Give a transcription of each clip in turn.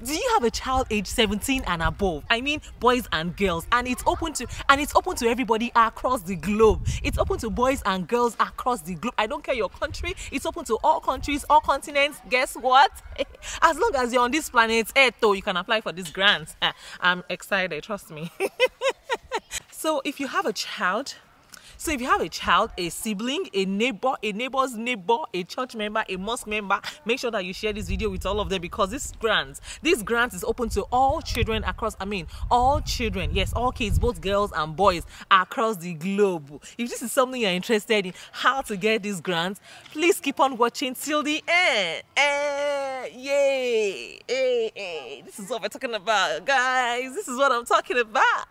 Do you have a child age 17 and above? I mean, boys and girls, and it's open to everybody across the globe. It's open to boys and girls across the globe. I don't care your country. It's open to all countries, all continents. Guess what? As long as you're on this planet Earth, though, you can apply for this grant. I'm excited, trust me. So if you have a child, a sibling, a neighbor, a neighbor's neighbor, a church member, a mosque member, make sure that you share this video with all of them, because this grant is open to all children across, all children, yes, all kids, both girls and boys across the globe. If this is something you're interested in, how to get this grant, please keep on watching till the end. Yay! This is what we're talking about, guys. This is what I'm talking about.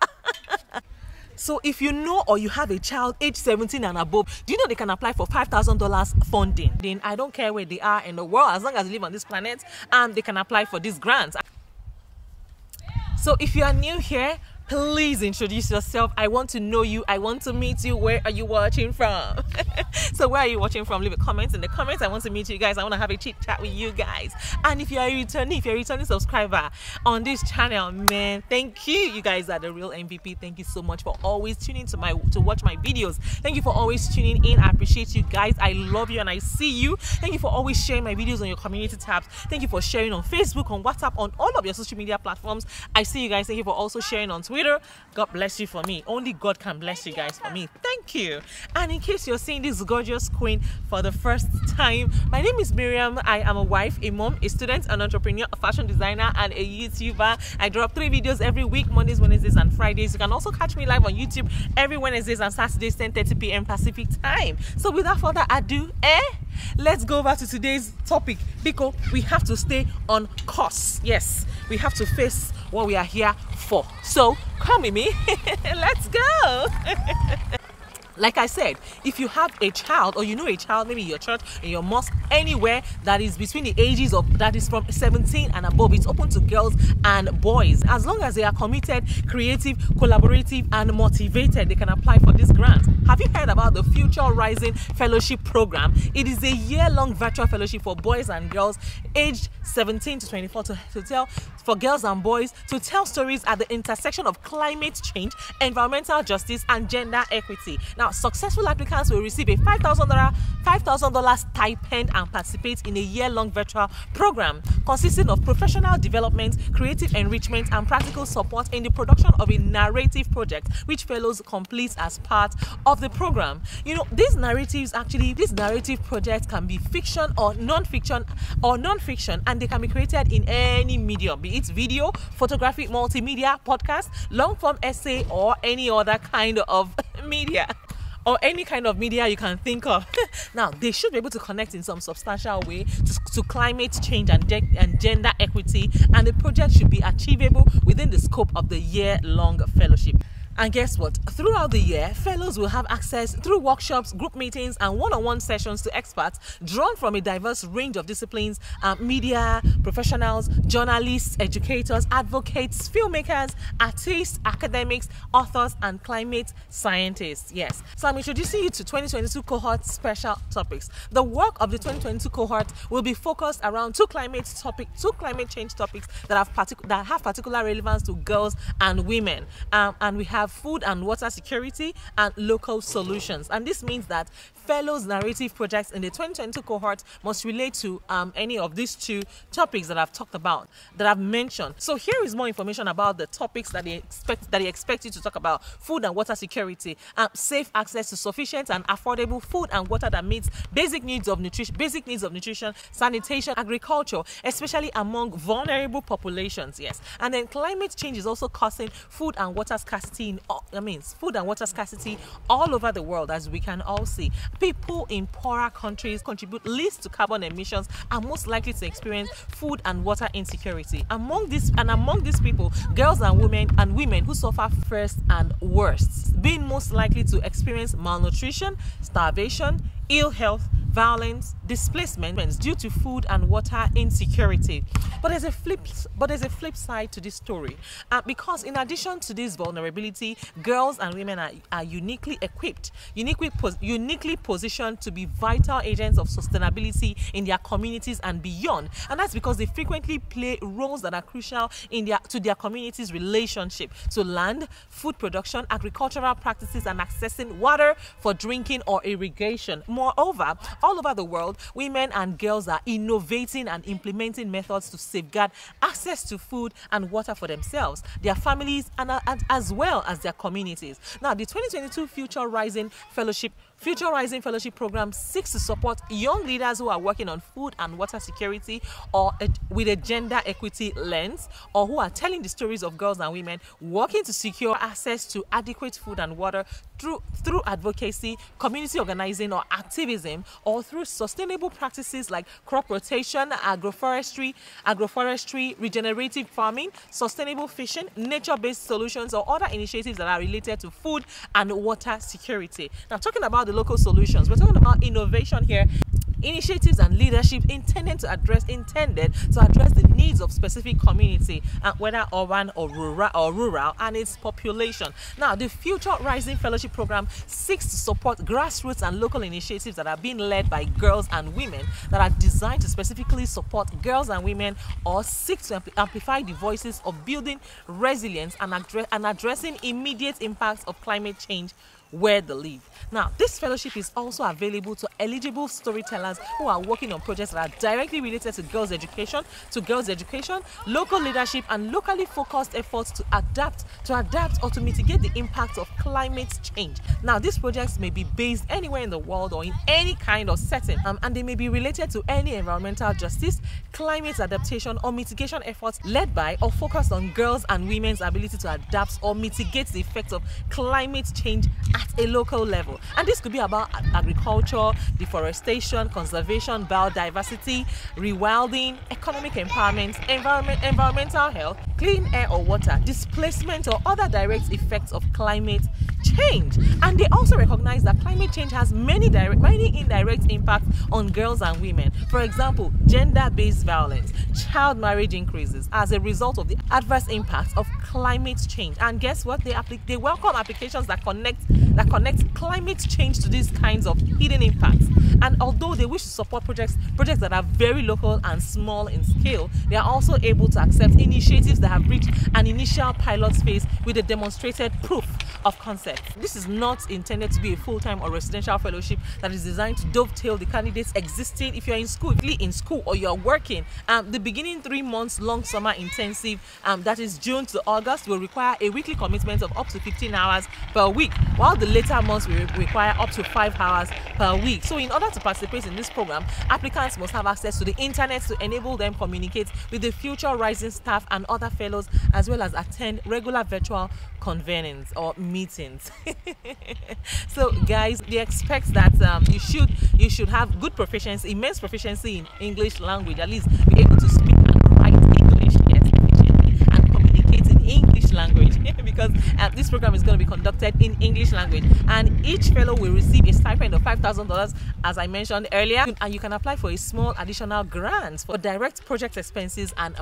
So if you know or you have a child age 17 and above, do you know they can apply for $5,000 funding? Then I don't care where they are in the world, as long as they live on this planet, they can apply for this grant. So if you are new here, please introduce yourself. I want to know you. I want to meet you. Where are you watching from? So where are you watching from? Leave a comment in the comments. I want to meet you guys. I want to have a chit chat with you guys. And if you're a returning subscriber on this channel, man, thank you. You guys are the real MVP. Thank you so much for always tuning to watch my videos. Thank you for always tuning in. I appreciate you guys. I love you and I see you. Thank you for always sharing my videos on your community tabs. Thank you for sharing on Facebook, on WhatsApp, on all of your social media platforms. I see you guys. Thank you for also sharing on Twitter. God bless you for me. Only God can bless you guys for me. Thank you. And in case you're seeing this gorgeous queen for the first time, my name is Miriam. I am a wife, a mom, a student, an entrepreneur, a fashion designer, and a YouTuber. I drop 3 videos every week, Mondays, Wednesdays, and Fridays. You can also catch me live on YouTube every Wednesdays and Saturdays, 10:30 p.m. Pacific time. So without further ado, let's go over to today's topic, because we have to stay on course. Yes, we have to face what we are here for. So come with me. Let's go. Like I said, if you have a child, or you know a child, maybe your church, in your mosque, anywhere that is between the ages of, that is from 17 and above, it's open to girls and boys. As long as they are committed, creative, collaborative, and motivated, they can apply for this grant. Have you heard about the Future Rising Fellowship Program? It is a year-long virtual fellowship for boys and girls aged 17 to 24 for girls and boys to tell stories at the intersection of climate change, environmental justice, and gender equity. Now, successful applicants will receive a $5,000 stipend and participate in a year-long virtual program consisting of professional development, creative enrichment, and practical support in the production of a narrative project, which fellows complete as part of the program. You know, these narrative projects can be fiction or non-fiction, and they can be created in any medium, be it video, photography, multimedia, podcast, long-form essay, or any other kind of media. Or any kind of media you can think of. Now, they should be able to connect in some substantial way to climate change and gender equity, and the project should be achievable within the scope of the year-long fellowship. And guess what? Throughout the year, fellows will have access through workshops, group meetings, and one-on-one sessions to experts drawn from a diverse range of disciplines, media professionals, journalists, educators, advocates, filmmakers, artists, academics, authors, and climate scientists. Yes. So I'm introducing you to 2022 cohort special topics. The work of the 2022 cohort will be focused around two climate change topics that have particular relevance to girls and women. And we have food and water security and local solutions. And this means that fellows' narrative projects in the 2022 cohort must relate to any of these two topics that I've talked about, that I've mentioned. So here is more information about the topics that they expect you to talk about: food and water security, safe access to sufficient and affordable food and water that meets basic needs of nutrition, sanitation, agriculture, especially among vulnerable populations. Yes, and then climate change is also causing food and water scarcity all over the world, as we can all see. People in poorer countries contribute least to carbon emissions, are most likely to experience food and water insecurity. Among these people, girls and women who suffer first and worst, being most likely to experience malnutrition, starvation, ill health, violence, displacement due to food and water insecurity. But there's a flip side to this story, because in addition to this vulnerability, girls and women are uniquely equipped, uniquely positioned to be vital agents of sustainability in their communities and beyond. And that's because they frequently play roles that are crucial to their community's relationship to land, food production, agricultural practices, and accessing water for drinking or irrigation. Moreover, all over the world, women and girls are innovating and implementing methods to safeguard access to food and water for themselves, their families, and as well as their communities. Now, the 2022 Future Rising Fellowship Program seeks to support young leaders who are working on food and water security or with a gender equity lens, or who are telling the stories of girls and women working to secure access to adequate food and water through advocacy, community organizing, or activism, or through sustainable practices like crop rotation, agroforestry, regenerative farming, sustainable fishing, nature-based solutions, or other initiatives that are related to food and water security. Now, talking about the local solutions, we're talking about innovation here. Initiatives and leadership intended to address the needs of specific community, whether urban or rural, and its population. Now, the Future Rising Fellowship Program seeks to support grassroots and local initiatives that are being led by girls and women, that are designed to specifically support girls and women, or seek to amplify the voices of building resilience and addressing immediate impacts of climate change where they live. Now, this fellowship is also available to eligible storytellers who are working on projects that are directly related to girls' education, local leadership, and locally focused efforts to adapt or to mitigate the impact of climate change. Now, these projects may be based anywhere in the world or in any kind of setting, and they may be related to any environmental justice, climate adaptation, or mitigation efforts led by or focused on girls and women's ability to adapt or mitigate the effects of climate change at a local level. And this could be about agriculture, deforestation, conservation, biodiversity, rewilding, economic empowerment, environmental health, clean air or water, displacement, or other direct effects of climate change. And they also recognize that climate change has many indirect impacts on girls and women. For example, gender-based violence, child marriage increases as a result of the adverse impacts of climate change. And guess what? They welcome applications that connect climate change to these kinds of hidden impacts. And although they wish to support projects that are very local and small in scale, they are also able to accept initiatives that have reached an initial pilot phase with a demonstrated proof of concept. This is not intended to be a full-time or residential fellowship that is designed to dovetail the candidate's existing, if you're in school or you're working. The beginning 3 months long summer intensive, that is June to August, will require a weekly commitment of up to 15 hours per week, while the later months will require up to 5 hours per week. So in order to participate in this program, applicants must have access to the internet to enable them communicate with the Future Rising staff and other fellows, as well as attend regular virtual convenings or meetings. So guys, they expect that you should have good proficiency, immense proficiency in English language, at least be able to speak and write English efficiently and communicate in English language because this program is going to be conducted in English language, and each fellow will receive a stipend of $5,000, as I mentioned earlier, and you can apply for a small additional grant for direct project expenses and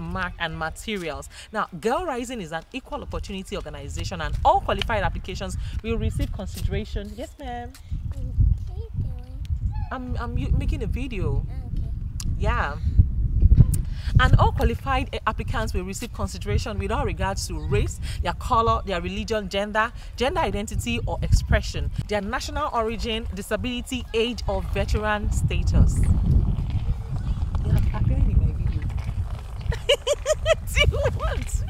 materials. Now, Girl Rising is an equal opportunity organization, and all qualified applications will receive consideration. Yes, ma'am. What are you doing? I'm making a video. Okay. Yeah. And all qualified applicants will receive consideration without regards to race, their color, their religion, gender identity or expression, their national origin, disability, age, or veteran status. You have appearing in my video. Do you want?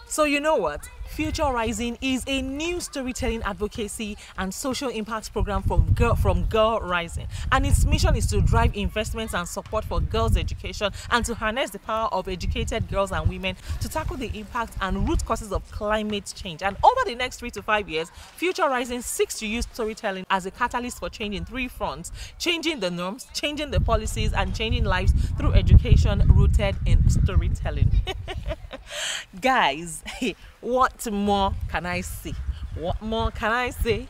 So you know what? Future Rising is a new storytelling, advocacy, and social impact program from Girl Rising, and its mission is to drive investments and support for girls' education and to harness the power of educated girls and women to tackle the impact and root causes of climate change. And over the next 3 to 5 years, Future Rising seeks to use storytelling as a catalyst for change in 3 fronts: changing the norms, changing the policies, and changing lives through education rooted in storytelling. Guys, what more can I say? What more can I say?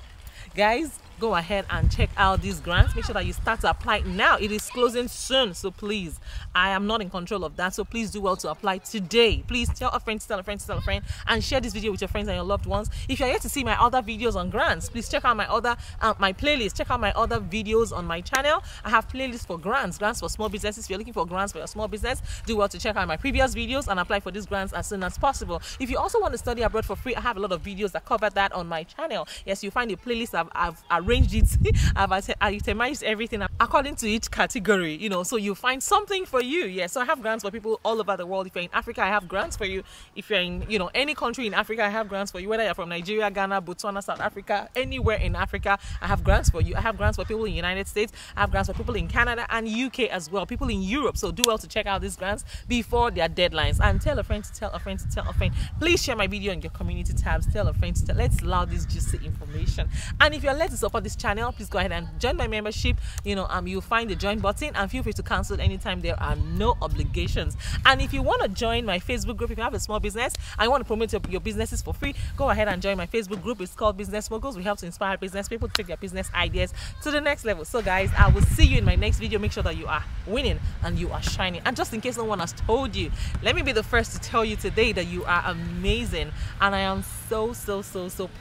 Guys, go ahead and check out these grants. Make sure that you start to apply now. It is closing soon, so please, I am not in control of that, so please do well to apply today. Please tell a friend, tell a friend, tell a friend, and share this video with your friends and your loved ones. If you're yet to see my other videos on grants, please check out my other my playlist. Check out my other videos on my channel. I have playlists for grants for small businesses. If you're looking for grants for your small business, do well to check out my previous videos and apply for these grants as soon as possible. If you also want to study abroad for free, I have a lot of videos that cover that on my channel. Yes, you find a playlist. I've arranged it. I've itemized everything according to each category, you know, so you find something for you. Yes, so I have grants for people all over the world. If you're in Africa, I have grants for you. If you're in, you know, any country in Africa, I have grants for you. Whether you're from Nigeria, Ghana, Botswana, South Africa, anywhere in Africa, I have grants for you. I have grants for people in the United States. I have grants for people in Canada and UK as well. People in Europe. So do well to check out these grants before their deadlines. And tell a friend to tell a friend to tell a friend. Please share my video on your community tabs. Tell a friend to tell. Let's allow this juicy information. And if you're led to support this channel, please go ahead and join my membership. You know, you'll find the join button, and feel free to cancel anytime. There are no obligations. And if you want to join my Facebook group, if you have a small business and you want to promote your businesses for free, go ahead and join my Facebook group. It's called Business Moguls. We help to inspire business people to take their business ideas to the next level. So guys, I will see you in my next video. Make sure that you are winning and you are shining. And just in case no one has told you, let me be the first to tell you today that you are amazing, and I am so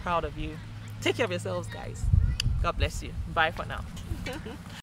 proud of you. Take care of yourselves, guys. God bless you. Bye for now.